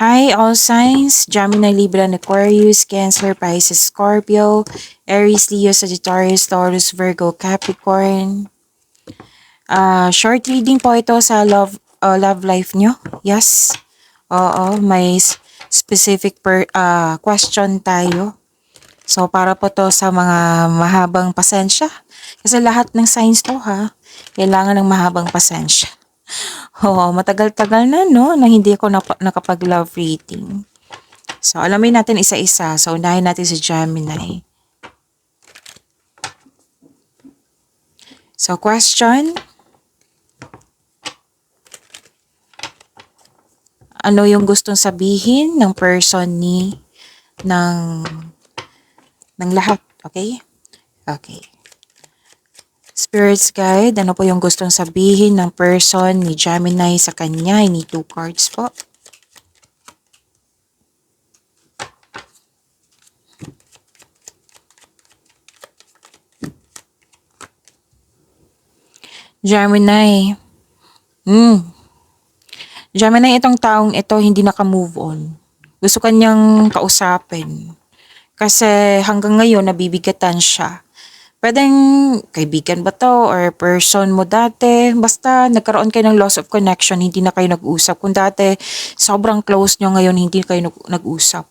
Hi, all signs. Gemini, Libra, and Aquarius, Cancer, Pisces, Scorpio, Aries, Leo, Sagittarius, Taurus, Virgo, Capricorn. Short reading po ito sa love life nyo. Yes. Oo, may specific question tayo. So, para po to sa mga mahabang pasensya. Kasi lahat ng signs to kailangan ng mahabang pasensya. Oo, matagal-tagal na no, na hindi ako nakapag-love reading. So, alamin natin isa-isa. So, unahin natin si Gemini. So, question. Ano yung gustong sabihin ng person ng lahat? Okay? Okay. Spirits guide, ano po yung gustong sabihin ng person ni Gemini sa kanya? I need 2 cards po. Gemini. Gemini, itong taong ito hindi naka-move on. Gusto kanyang kausapin. Kasi hanggang ngayon nabibigatan siya. Pwedeng kaibigan ba to or person mo dati. Basta nagkaroon kayo ng loss of connection, hindi na kayo nag-usap. Kung dati sobrang close nyo, ngayon hindi kayo nag-usap.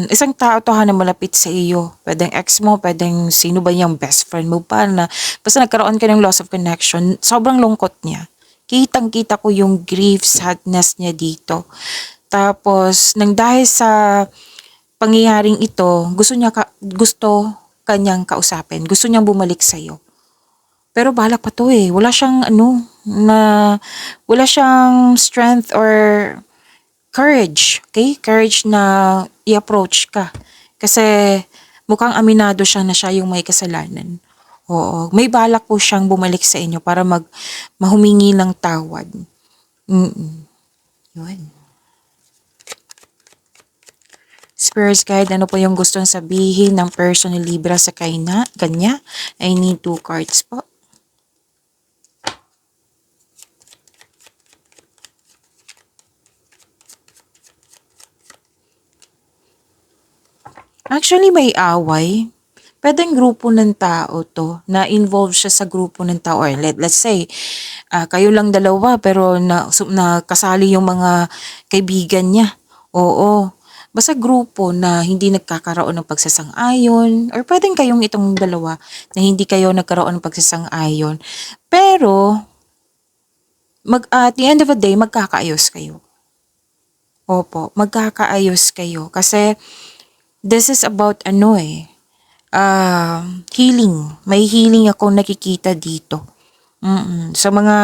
Isang tao to na malapit sa iyo. Pwedeng ex mo, pwedeng sino ba yung best friend mo pa na basta nagkaroon kayo ng loss of connection. Sobrang lungkot niya. Kitang-kita ko yung grief, sadness niya dito. Tapos, nang dahil sa pangyayaring ito, gusto kanyang kausapin. Gusto niyang bumalik sa iyo. Pero balak pa to eh. Wala siyang strength or courage. Okay? Courage na i-approach ka. Kasi mukhang aminado siya na siya yung may kasalanan. Oo. May balak po siyang bumalik sa inyo para mahumingi ng tawad. Yun. Spirits guide, ano po yung gustong sabihin ng person ni Libra sa kanya? I need 2 cards po. Actually, may away. Pwedeng grupo ng tao to, na involved siya sa grupo ng tao. Or let's say, kayo lang dalawa pero nakasali yung mga kaibigan niya. Oo. Basta grupo na hindi nagkakaroon ng pagsasang-ayon. Or pwedeng kayong itong dalawa na hindi kayo nagkaroon ng pagsasang-ayon. Pero, at the end of the day, magkakaayos kayo. Opo, magkakaayos kayo. Kasi, this is about healing. May healing akong nakikita dito. Sa mga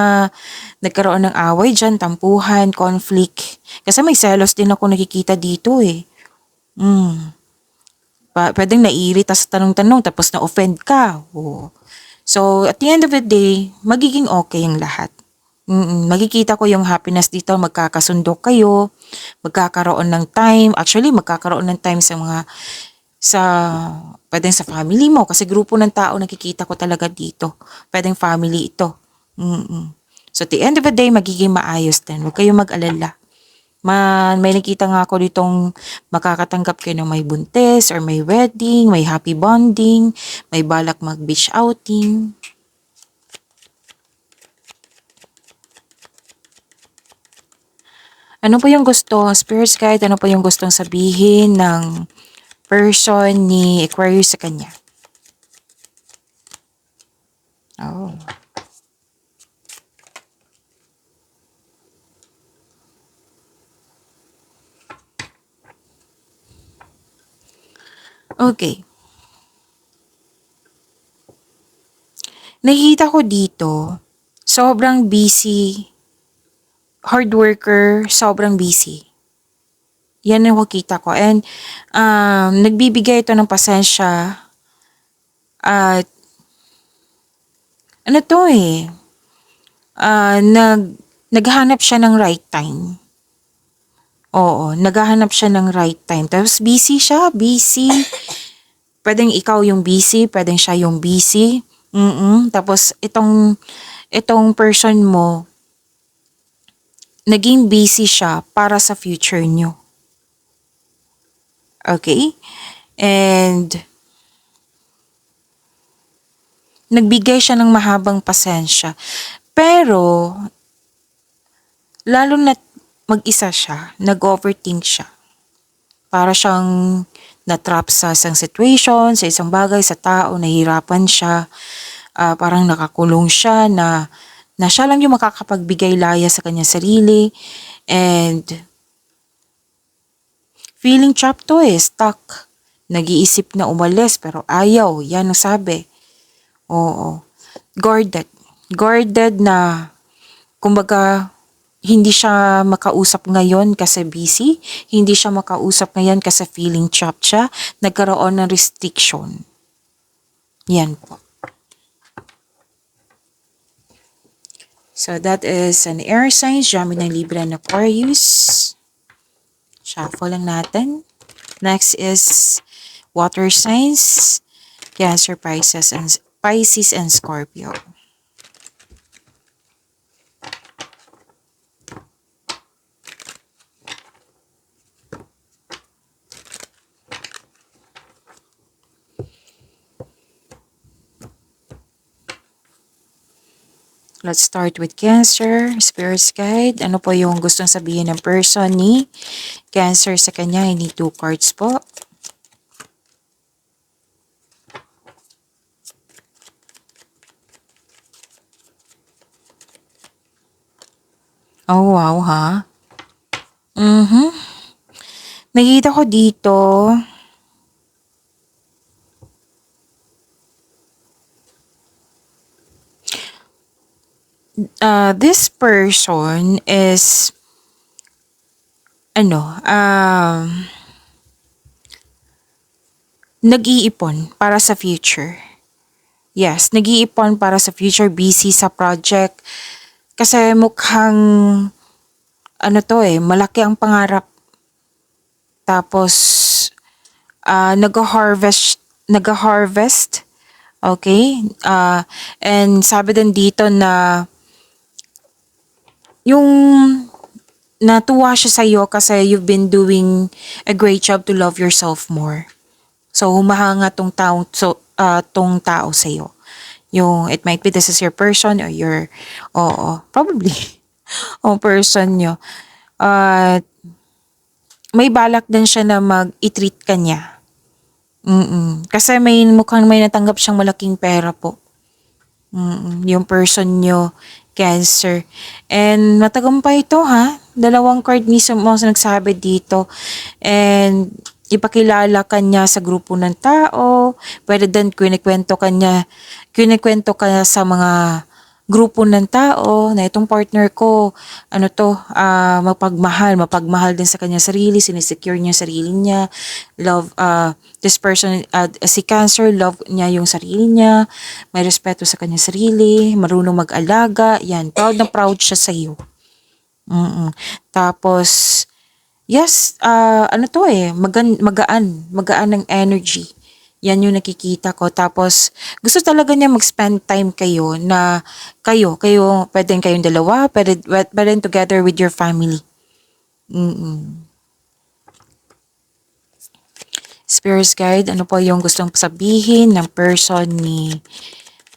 nagkaroon ng away dyan, tampuhan, conflict. Kasi may selos din ako nakikita dito eh. Pwedeng naiirita sa tanong-tanong tapos na-offend ka. Oh. So, at the end of the day, magiging okay ang lahat. Magkikita ko yung happiness dito, magkakasundo kayo, magkakaroon ng time. Actually, magkakaroon ng time pwedeng sa family mo kasi grupo ng tao nakikita ko talaga dito. Pwedeng family ito. So, at the end of the day, magiging maayos din. Huwag kayong mag-alala. May nakita nga ako ditong makakatanggap kayo ng may buntis or may wedding, may happy bonding, may balak mag-beach outing. Ano po yung gusto, Spirits Guide, ano po yung gustong sabihin ng person ni Aquarius sa kanya? Oh. Okay. Nakikita ko dito, sobrang busy, hard worker, sobrang busy. Yan ang nakikita ko. And nagbibigay ito ng pasensya at naghanap siya ng right time. Oo, naghahanap siya ng right time. Tapos busy siya, busy. Pwedeng ikaw yung busy, pwedeng siya yung busy. Tapos itong person mo, naging busy siya para sa future niyo. Okay? And nagbigay siya ng mahabang pasensya. Pero, lalo na mag-isa siya, nag-overthink siya. Para siyang na-trap sa isang situation, sa isang bagay, sa tao, nahihirapan siya. Parang nakakulong siya na siya lang yung makakapagbigay laya sa kanya sarili. And feeling trapped to stuck. Nag-iisip na umalis pero ayaw, yan ang sabi. Oo. Guarded. Guarded na, kumbaga, hindi siya makausap ngayon kasi busy. Hindi siya makausap ngayon kasi feeling trapped siya. Nagkaroon ng restriction. Yan po. So that is an air signs, Gemini, Libra, and Aquarius. Shuffle lang natin. Next is water signs, Cancer, Pisces and Scorpio. Let's start with Cancer, Spirit's Guide. Ano po yung gustong sabihin ng person ni Cancer sa kanya? I need 2 cards po. Oh, wow, ha? Nakita ko dito, this person is, nag-iipon para sa future. Yes, nag-iipon para sa future, busy sa project. Kasi mukhang, malaki ang pangarap. Tapos, nag-harvest. Okay? And sabi din dito na, yung natuwa siya sa iyo kasi you've been doing a great job to love yourself more. So, humahanga tong tao sa iyo. Yung, it might be this is your person or your, probably, person nyo. May balak din siya na mag-i-treat ka niya. Kasi mukhang may natanggap siyang malaking pera po. Yung person nyo, Cancer. And matagumpay ito, ha? 2 card mismo nagsabi dito. And ipakilala ka niya sa grupo ng tao. Pwede din kinikwento ka sa mga grupo ng tao na itong partner ko, mapagmahal din sa kanya sarili, sinisecure niya sarili niya, love, this person, si Cancer, love niya yung sarili niya, may respeto sa kanya sarili, marunong mag-alaga, yan, proud na proud siya sa iyo. Tapos, yes, magaan ng energy. Yan yung nakikita ko. Tapos, gusto talaga niya mag-spend time kayo na kayo, pwedeng kayong dalawa, pwedeng together with your family. Spirit's Guide, ano po yung gustong sabihin ng person ni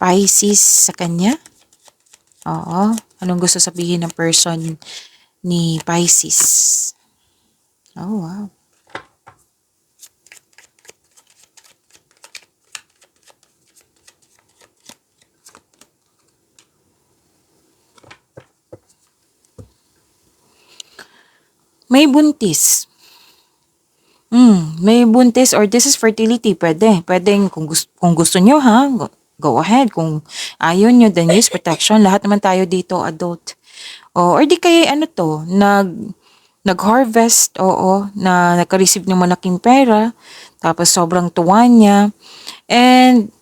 Pisces sa kanya? Oo. Anong gusto sabihin ng person ni Pisces? Oh, wow. May buntis. May buntis or this is fertility. Pwedeng kung gusto nyo, ha? Go ahead. Kung ayaw nyo, then use protection. Lahat naman tayo dito, adult. Or di kaya nag-harvest, na naka-receive ng malaking pera. Tapos sobrang tuwa niya. And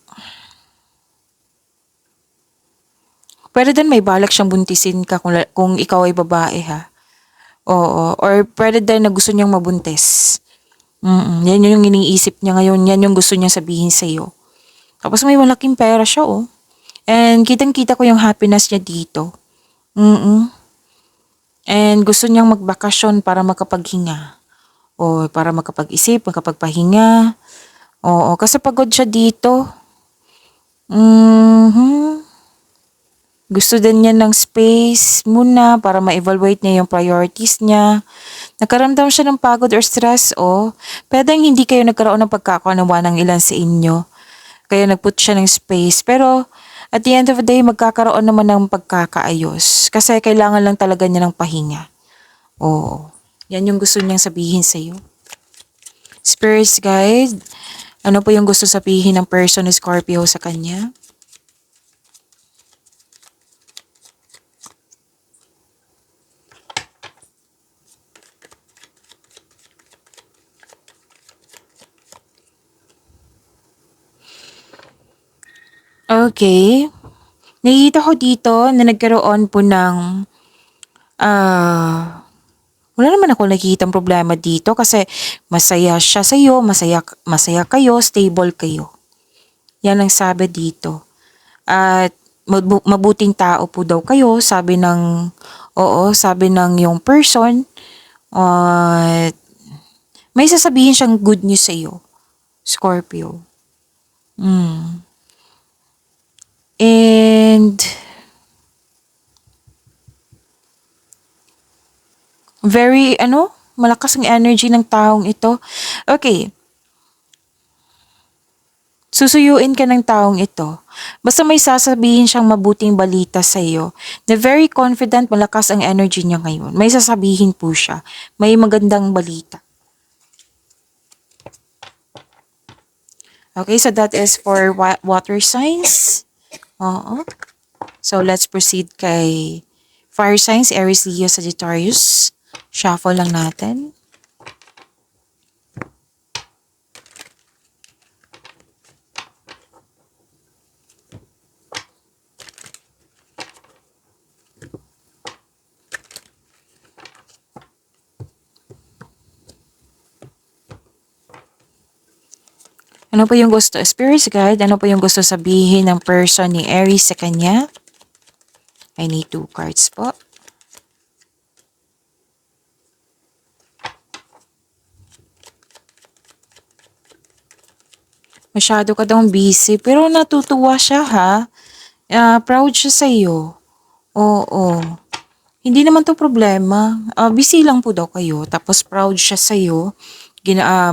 pwede din may balak siyang buntisin ka kung ikaw ay babae, ha? Or pwede din na gusto niyang mabuntis. Yan yung iniisip niya ngayon. Yan yung gusto niya sabihin sa iyo. Tapos may malaking pera siya, And kitang-kita ko yung happiness niya dito. And gusto niyang magbakasyon para makapaghinga. O para makapag-isip, makapagpahinga. Oo, kasi pagod siya dito. Mhm. Gusto din niya ng space muna para ma-evaluate niya yung priorities niya. Nakaramdam siya ng pagod or stress, o pwedeng hindi kayo nagkaroon ng pagkakaunawa ng ilan sa inyo. Kaya nagput siya ng space. Pero at the end of the day, magkakaroon naman ng pagkakaayos. Kasi kailangan lang talaga niya ng pahinga. Oo. Yan yung gusto niyang sabihin sa'yo. Spirits guide, ano po yung gusto sabihin ng person ni Scorpio sa kanya? Okay. Nakikita ko dito na nagkaroon po ng wala naman ako nakikitang problema dito kasi masaya siya sa'yo, masaya kayo, stable kayo. Yan ang sabi dito. At mabuting tao po daw kayo, sabi ng yung person. At may sasabihin siyang good news sa'yo, Scorpio. And very, malakas ang energy ng taong ito. Okay, susuyuin ka ng taong ito. Basta may sasabihin siyang mabuting balita sa iyo, na very confident, malakas ang energy niya ngayon. May sasabihin po siya. May magandang balita. Okay, so that is for water signs. Oo. So let's proceed kay fire signs, Aries, Leo, Sagittarius. Shuffle lang natin. Ano po yung gusto? Spirit guide, ano po yung gusto sabihin ng person ni Aries sa kanya? I need 2 cards po. Masyado ka daw busy, pero natutuwa siya ha. Proud siya sa iyo. Oo. Hindi naman to problema. Busy lang po daw kayo. Tapos proud siya sa iyo.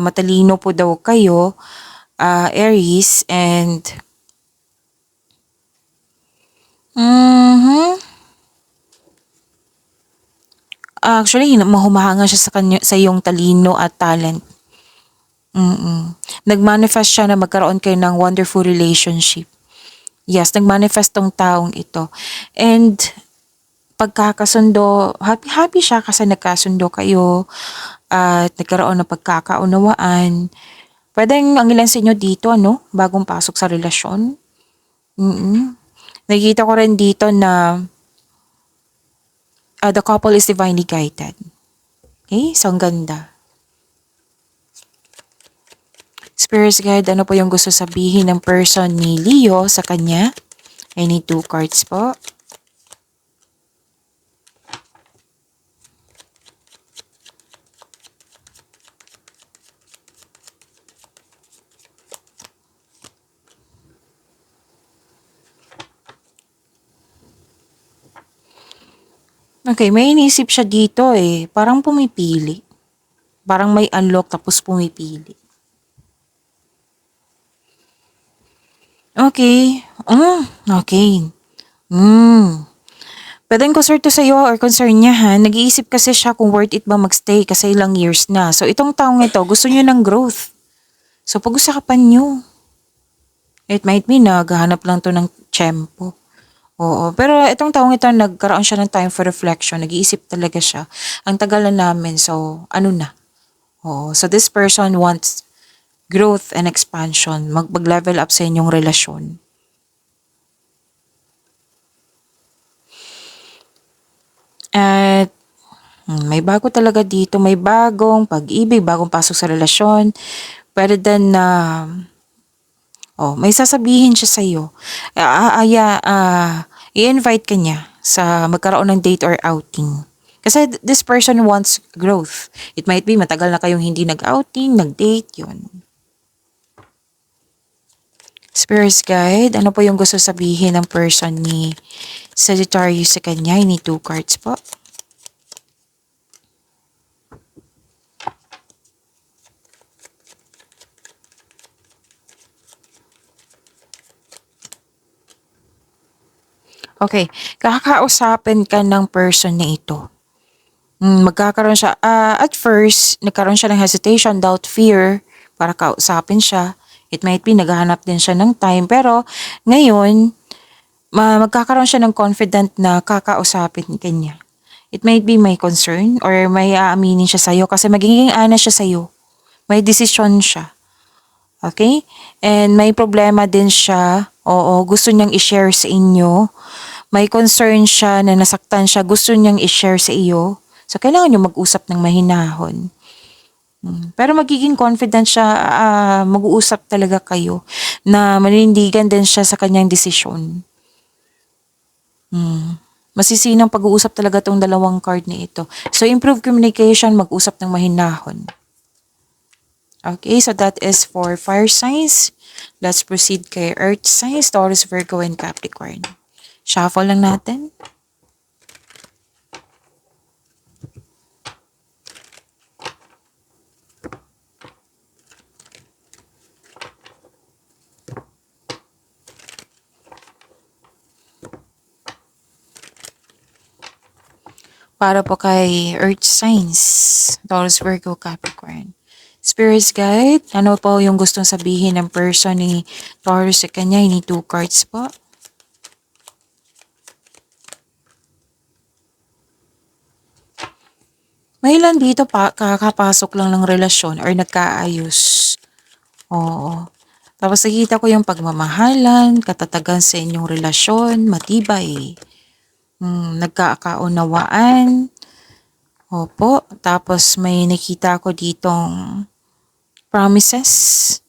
Matalino po daw kayo, Aries. And actually, mahumahanga siya sa iyong talino at talent. Nag-manifest siya na magkaroon kayo ng wonderful relationship. Yes, nag-manifest tong taong ito. And pagkakasundo, happy siya kasi nagkasundo kayo at nagkaroon ng pagkakaunawaan. Pwedeng ang ilan sa inyo dito, bagong pasok sa relasyon. Nakikita ko rin dito na the couple is divinely guided. Okay, so ang ganda. Spirit guide, ano po yung gusto sabihin ng person ni Leo sa kanya? I need 2 cards po. Okay, may inisip siya dito eh. Parang pumipili. Parang may unlock tapos pumipili. Okay. Okay. Pwedeng concern to sa'yo or concern niya ha. Nag-iisip kasi siya kung worth it ba magstay kasi ilang years na. So itong taong ito, gusto niyo ng growth. So pag-usapan niyo. It might mean na naghahanap lang to ng tiyempo. Oo. Pero itong taong ito, nagkaroon siya ng time for reflection. Nag-iisip talaga siya. Ang tagal na namin. So, ano na? Oo. So, this person wants growth and expansion. Mag-level up sa inyong relasyon. At may bago talaga dito. May bagong pag-ibig, bagong pasok sa relasyon. Pwede din na may sasabihin siya sa iyo. I-invite ka niya sa magkaroon ng date or outing. Kasi this person wants growth. It might be matagal na kayong hindi nag-outing, nag-date, yun. Spirits guide, ano po yung gusto sabihin ng person ni Sagittarius sa kanya? I need 2 cards po. Okay, kakausapin ka ng person na ito. Magkakaroon siya, at first, nagkaroon siya ng hesitation, doubt, fear, para kausapin siya. It might be, naghahanap din siya ng time. Pero, ngayon, magkakaroon siya ng confident na kakausapin ka niya. It might be may concern or may aaminin siya sa'yo kasi magiging honest siya sa'yo. May decision siya. Okay? And may problema din siya. Oo, gusto niyang i-share sa inyo. May concern siya na nasaktan siya. Gusto niyang i-share sa iyo. So, kailangan niyo mag-usap ng mahinahon. Pero magiging confident siya, mag-uusap talaga kayo na manindigan din siya sa kanyang desisyon. Masisinang pag-uusap talaga tong dalawang card na ito. So, improve communication, mag-usap ng mahinahon. Okay, so that is for fire signs. Let's proceed kay earth signs, Taurus, Virgo, and Capricorn. Shuffle lang natin. Para po kay earth signs, Taurus, Virgo, Capricorn. Spirits guide, ano po yung gustong sabihin ng person ni Taurus sa kanya? Ini 2 cards po. May ilan dito pa, kakapasok lang ng relasyon or nagkaayos. Oo. Tapos nakita ko yung pagmamahalan, katatagan sa inyong relasyon, matibay. Nagkakaunawaan. Opo. Tapos may nakita ko ditong promises.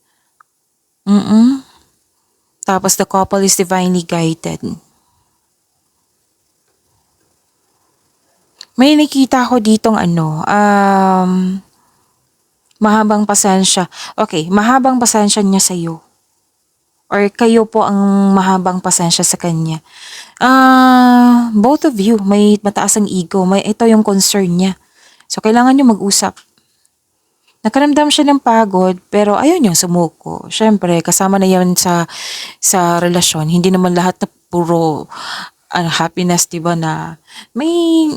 Tapos the couple is divinely guided. May nakita ko ditong mahabang pasensya. Okay, mahabang pasensya niya sa iyo. Or kayo po ang mahabang pasensya sa kanya. Both of you, may mataas ang ego. Ito yung concern niya. So, kailangan niyo mag-usap. Nakaramdam siya ng pagod, pero ayaw niyang sumuko. Siyempre, kasama na yan sa relasyon. Hindi naman lahat na puro happiness, diba, na may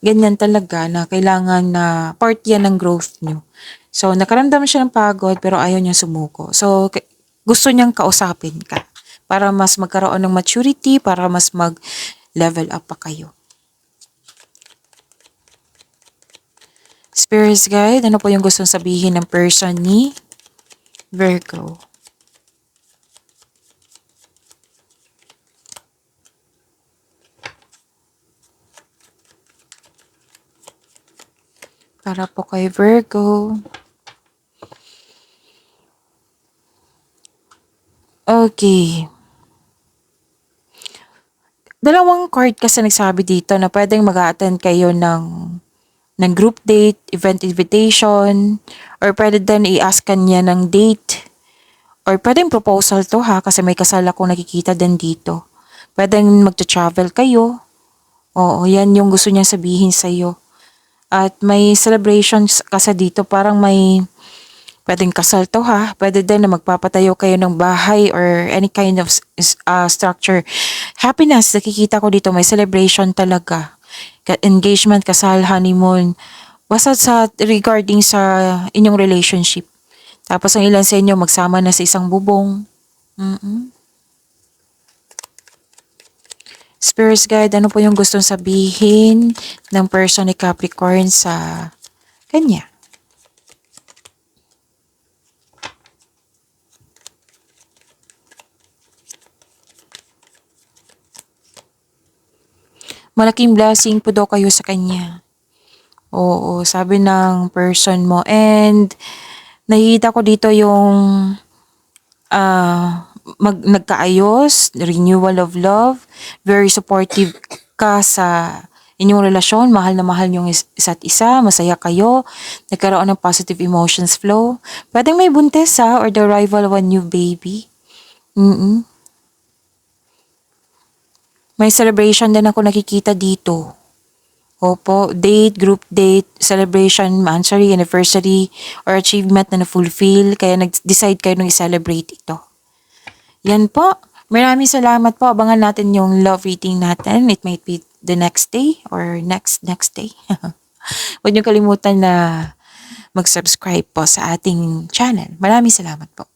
ganyan talaga na kailangan na part yan ng growth niyo. So, nakaramdam siya ng pagod, pero ayaw niyang sumuko. So, gusto niyang kausapin ka para mas magkaroon ng maturity, para mas mag-level up pa kayo. Spirits guide, ano po yung gustong sabihin ng person ni Virgo? Para po kay Virgo. Okay. Dalawang card kasi nagsabi dito na pwedeng mag-attend kayo ng group date, event invitation, or pwede din i-ask kanya ng date. Or pwedeng proposal to ha, kasi may kasal akong nakikita din dito. Pwedeng magta-travel kayo. Oo, yan yung gusto niya sabihin sa'yo. At may celebrations kasi dito, parang may pwedeng kasal to ha. Pwede din na magpapatayo kayo ng bahay or any kind of structure. Happiness, nakikita ko dito, may celebration talaga. Engagement, kasal, honeymoon. Basta regarding sa inyong relationship. Tapos ang ilan sa inyo magsama na sa isang bubong. Spirits guide, ano po yung gustong sabihin ng person ni Capricorn sa kanya? Malaking blessing po daw kayo sa kanya. Oo, sabi ng person mo. And nakikita ko dito yung nagkaayos, renewal of love, very supportive ka sa inyong relasyon, mahal na mahal yung isa't isa, masaya kayo, nagkaroon ng positive emotions flow. Pwedeng may buntis or the arrival of a new baby. Mm. May celebration din ako nakikita dito. Opo, date, group date, celebration, monthsary, anniversary, or achievement na na-fulfill. Kaya nag-decide kayo nung i-celebrate ito. Yan po. Maraming salamat po. Abangan natin yung love reading natin. It might be the next day or next day. Huwag niyo kalimutan na mag-subscribe po sa ating channel. Maraming salamat po.